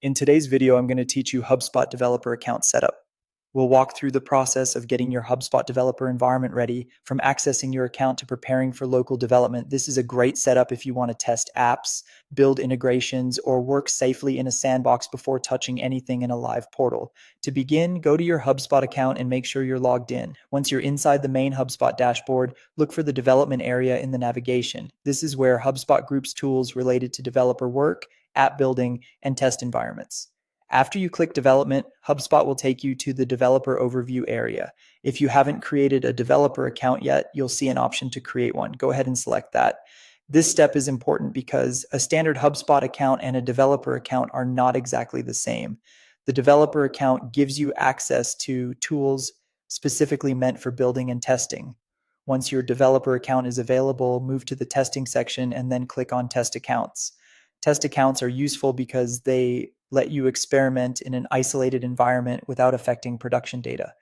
In today's video, I'm going to teach you HubSpot developer account setup. We'll walk through the process of getting your HubSpot developer environment ready, from accessing your account to preparing for local development. This is a great setup if you want to test apps, build integrations, or work safely in a sandbox before touching anything in a live portal. To begin, go to your HubSpot account and make sure you're logged in. Once you're inside the main HubSpot dashboard, look for the development area in the navigation. This is where HubSpot groups tools related to developer work, app building, and test environments. After you click development, HubSpot will take you to the developer overview area. If you haven't created a developer account yet, you'll see an option to create one. Go ahead and select that. This step is important because a standard HubSpot account and a developer account are not exactly the same. The developer account gives you access to tools specifically meant for building and testing. Once your developer account is available, move to the testing section and then click on test accounts. Test accounts are useful because they let you experiment in an isolated environment without affecting production data.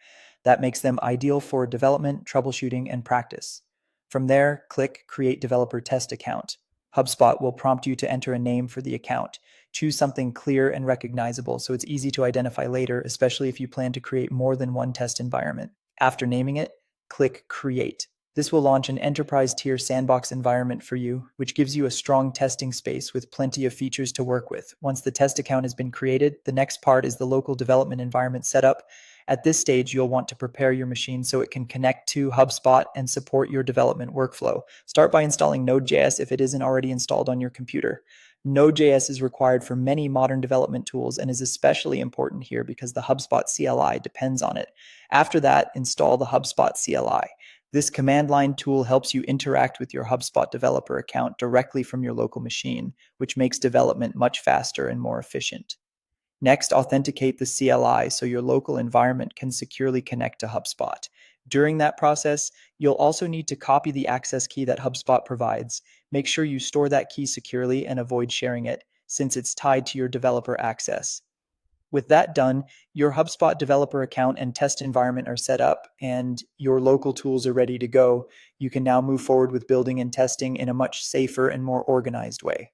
That makes them ideal for development, troubleshooting, and practice. From there, click Create Developer Test Account. HubSpot will prompt you to enter a name for the account. Choose something clear and recognizable so it's easy to identify later, especially if you plan to create more than one test environment. After naming it, click Create. This will launch an enterprise tier sandbox environment for you, which gives you a strong testing space with plenty of features to work with. Once the test account has been created, the next part is the local development environment setup. At this stage, you'll want to prepare your machine so it can connect to HubSpot and support your development workflow. Start by installing Node.js if it isn't already installed on your computer. Node.js is required for many modern development tools and is especially important here because the HubSpot CLI depends on it. After that, install the HubSpot CLI. This command line tool helps you interact with your HubSpot developer account directly from your local machine, which makes development much faster and more efficient. Next, authenticate the CLI so your local environment can securely connect to HubSpot. During that process, you'll also need to copy the access key that HubSpot provides. Make sure you store that key securely and avoid sharing it, since it's tied to your developer access. With that done, your HubSpot developer account and test environment are set up and your local tools are ready to go. You can now move forward with building and testing in a much safer and more organized way.